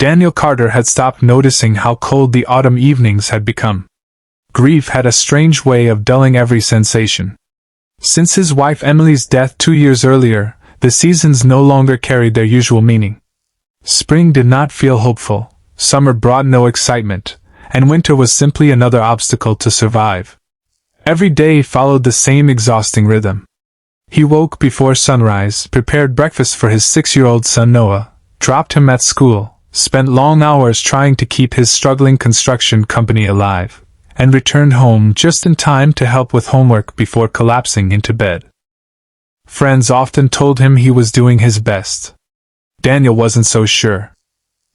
Daniel Carter had stopped noticing how cold the autumn evenings had become. Grief had a strange way of dulling every sensation. Since his wife Emily's death 2 years earlier, the seasons no longer carried their usual meaning. Spring did not feel hopeful, summer brought no excitement, and winter was simply another obstacle to survive. Every day followed the same exhausting rhythm. He woke before sunrise, prepared breakfast for his 6-year-old son Noah, dropped him at school, spent long hours trying to keep his struggling construction company alive, and returned home just in time to help with homework before collapsing into bed. Friends often told him he was doing his best. Daniel wasn't so sure.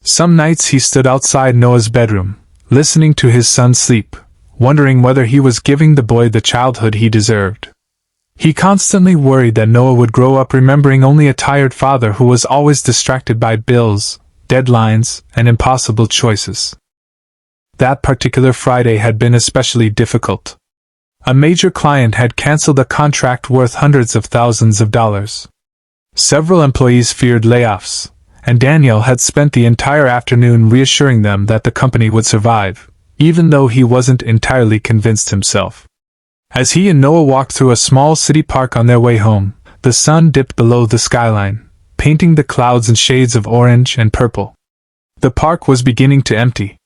Some nights he stood outside Noah's bedroom, listening to his son sleep, wondering whether he was giving the boy the childhood he deserved. He constantly worried that Noah would grow up remembering only a tired father who was always distracted by bills, deadlines, and impossible choices. That particular Friday had been especially difficult. A major client had canceled a contract worth hundreds of thousands of dollars. Several employees feared layoffs, and Daniel had spent the entire afternoon reassuring them that the company would survive, even though he wasn't entirely convinced himself. As he and Noah walked through a small city park on their way home, the sun dipped below the skyline, painting the clouds in shades of orange and purple. The park was beginning to empty.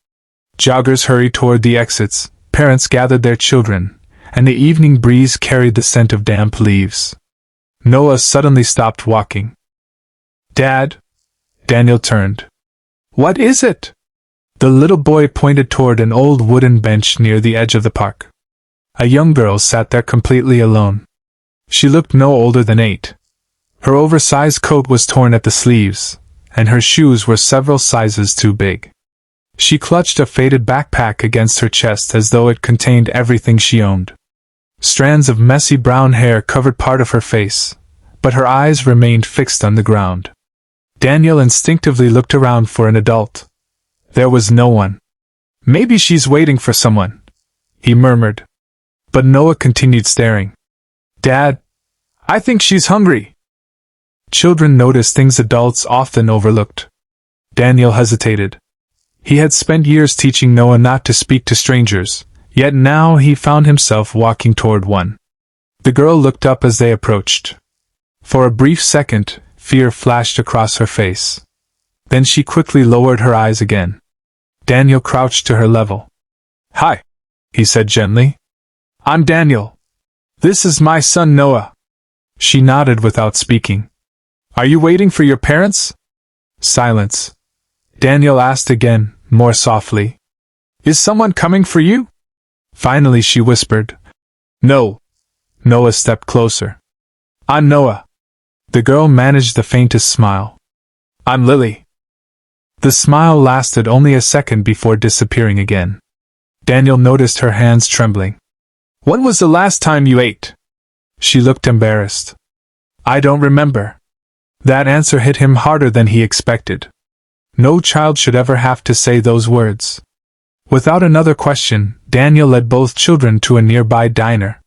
Joggers hurried toward the exits, parents gathered their children, and the evening breeze carried the scent of damp leaves. Noah suddenly stopped walking. "Dad?" Daniel turned. "What is it?" The little boy pointed toward an old wooden bench near the edge of the park. A young girl sat there completely alone. She looked no older than 8. Her oversized coat was torn at the sleeves, and her shoes were several sizes too big. She clutched a faded backpack against her chest as though it contained everything she owned. Strands of messy brown hair covered part of her face, but her eyes remained fixed on the ground. Daniel instinctively looked around for an adult. There was no one. "Maybe she's waiting for someone," he murmured. But Noah continued staring. "Dad, I think she's hungry." Children notice things adults often overlooked. Daniel hesitated. He had spent years teaching Noah not to speak to strangers, yet now he found himself walking toward one. The girl looked up as they approached. For a brief second, fear flashed across her face. Then she quickly lowered her eyes again. Daniel crouched to her level. "Hi," he said gently. "I'm Daniel. This is my son Noah." She nodded without speaking. "Are you waiting for your parents?" Silence. Daniel asked again, more softly. "Is someone coming for you?" Finally she whispered. "No." Noah stepped closer. "I'm Noah." The girl managed the faintest smile. "I'm Lily." The smile lasted only a second before disappearing again. Daniel noticed her hands trembling. "When was the last time you ate?" She looked embarrassed. "I don't remember." That answer hit him harder than he expected. No child should ever have to say those words. Without another question, Daniel led both children to a nearby diner.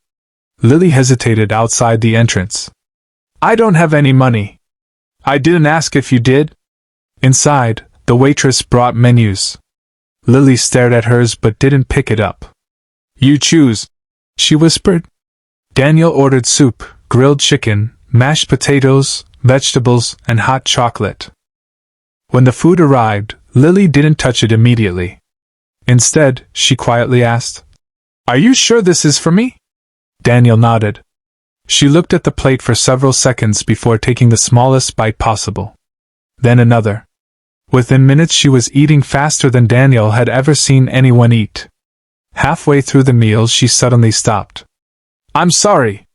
Lily hesitated outside the entrance. "I don't have any money." "I didn't ask if you did." Inside, the waitress brought menus. Lily stared at hers but didn't pick it up. "You choose," she whispered. Daniel ordered soup, grilled chicken, mashed potatoes, vegetables, and hot chocolate. When the food arrived, Lily didn't touch it immediately. Instead, she quietly asked, "Are you sure this is for me?" Daniel nodded. She looked at the plate for several seconds before taking the smallest bite possible. Then another. Within minutes she was eating faster than Daniel had ever seen anyone eat. Halfway through the meal she suddenly stopped. "I'm sorry."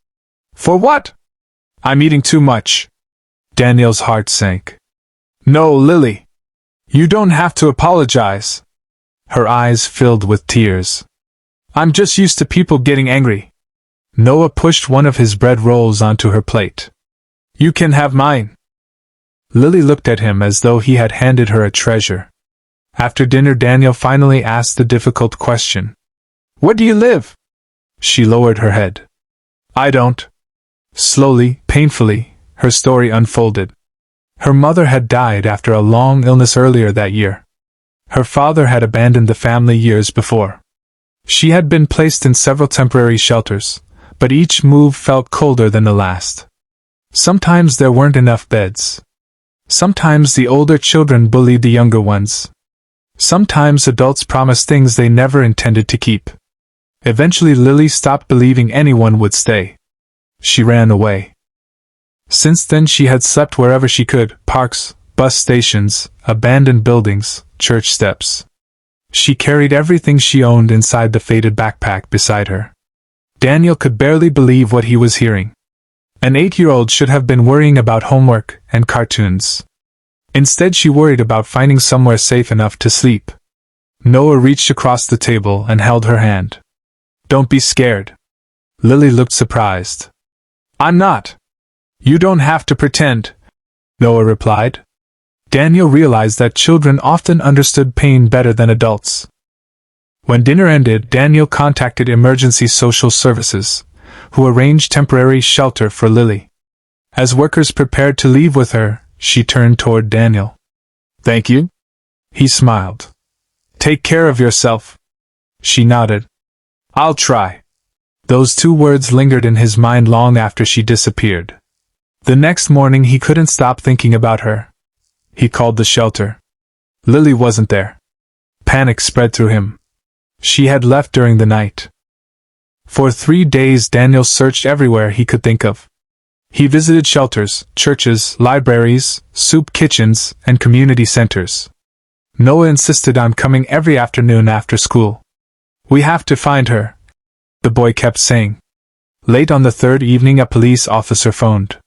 "For what?" "I'm eating too much." Daniel's heart sank. "No, Lily. You don't have to apologize." Her eyes filled with tears. "I'm just used to people getting angry." Noah pushed one of his bread rolls onto her plate. "You can have mine." Lily looked at him as though he had handed her a treasure. After dinner Daniel finally asked the difficult question. "Where do you live?" She lowered her head. "I don't." Slowly, painfully, her story unfolded. Her mother had died after a long illness earlier that year. Her father had abandoned the family years before. She had been placed in several temporary shelters, but each move felt colder than the last. Sometimes there weren't enough beds. Sometimes the older children bullied the younger ones. Sometimes adults promised things they never intended to keep. Eventually Lily stopped believing anyone would stay. She ran away. Since then she had slept wherever she could: parks, bus stations, abandoned buildings, church steps. She carried everything she owned inside the faded backpack beside her. Daniel could barely believe what he was hearing. An 8-year-old should have been worrying about homework and cartoons. Instead she worried about finding somewhere safe enough to sleep. Noah reached across the table and held her hand. "Don't be scared." Lily looked surprised. "I'm not. You don't have to pretend," Noah replied. Daniel realized that children often understood pain better than adults. When dinner ended, Daniel contacted emergency social services, who arranged temporary shelter for Lily. As workers prepared to leave with her, she turned toward Daniel. "Thank you?" He smiled. "Take care of yourself." She nodded. "I'll try." Those 2 words lingered in his mind long after she disappeared. The next morning he couldn't stop thinking about her. He called the shelter. Lily wasn't there. Panic spread through him. She had left during the night. For 3 days Daniel searched everywhere he could think of. He visited shelters, churches, libraries, soup kitchens, and community centers. Noah insisted on coming every afternoon after school. "We have to find her," the boy kept saying. Late on the 3rd evening a police officer phoned.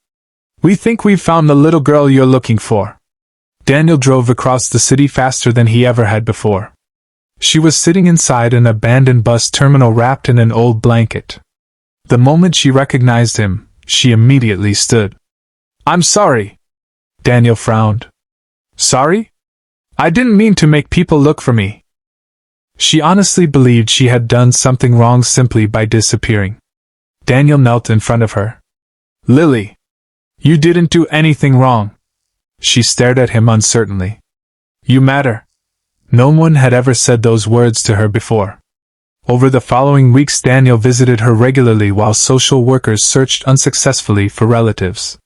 "We think we've found the little girl you're looking for." Daniel drove across the city faster than he ever had before. She was sitting inside an abandoned bus terminal wrapped in an old blanket. The moment she recognized him, she immediately stood. "I'm sorry." Daniel frowned. "Sorry? I didn't mean to make people look for me." She honestly believed she had done something wrong simply by disappearing. Daniel knelt in front of her. "Lily, you didn't do anything wrong." She stared at him uncertainly. "You matter." No one had ever said those words to her before. Over the following weeks Daniel visited her regularly while social workers searched unsuccessfully for relatives.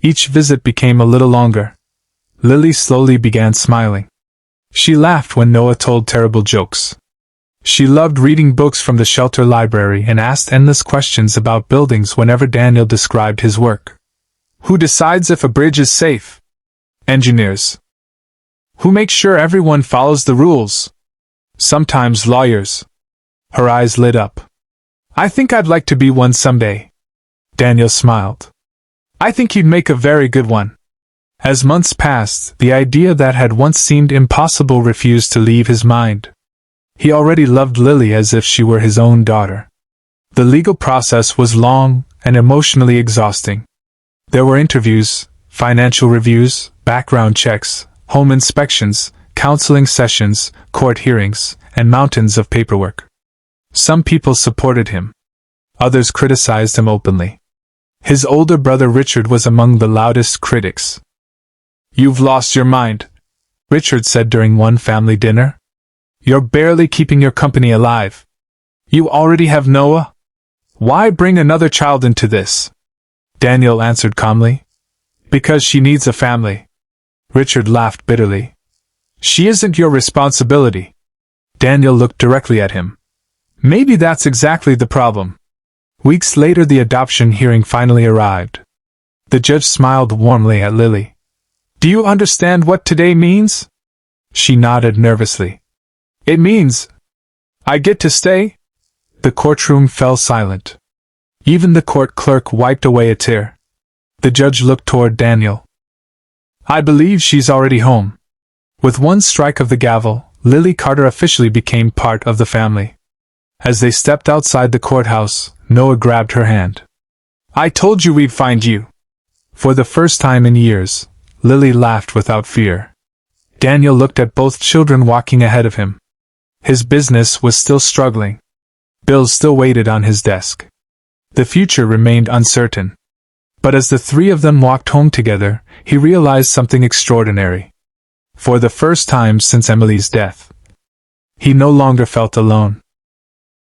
Each visit became a little longer. Lily slowly began smiling. She laughed when Noah told terrible jokes. She loved reading books from the shelter library and asked endless questions about buildings whenever Daniel described his work. "Who decides if a bridge is safe?" "Engineers." "Who makes sure everyone follows the rules?" "Sometimes lawyers." Her eyes lit up. "I think I'd like to be one someday." Daniel smiled. "I think you'd make a very good one." As months passed, the idea that had once seemed impossible refused to leave his mind. He already loved Lily as if she were his own daughter. The legal process was long and emotionally exhausting. There were interviews, financial reviews, background checks, home inspections, counseling sessions, court hearings, and mountains of paperwork. Some people supported him. Others criticized him openly. His older brother Richard was among the loudest critics. "You've lost your mind," Richard said during one family dinner. "You're barely keeping your company alive. You already have Noah? Why bring another child into this?" Daniel answered calmly. "Because she needs a family." Richard laughed bitterly. "She isn't your responsibility." Daniel looked directly at him. "Maybe that's exactly the problem." Weeks later the adoption hearing finally arrived. The judge smiled warmly at Lily. "Do you understand what today means?" She nodded nervously. "It means I get to stay?" The courtroom fell silent. Even the court clerk wiped away a tear. The judge looked toward Daniel. "I believe she's already home." With one strike of the gavel, Lily Carter officially became part of the family. As they stepped outside the courthouse, Noah grabbed her hand. "I told you we'd find you." For the first time in years, Lily laughed without fear. Daniel looked at both children walking ahead of him. His business was still struggling. Bills still waited on his desk. The future remained uncertain. But as the 3 of them walked home together, he realized something extraordinary. for the first time since Emily's death. He no longer felt alone.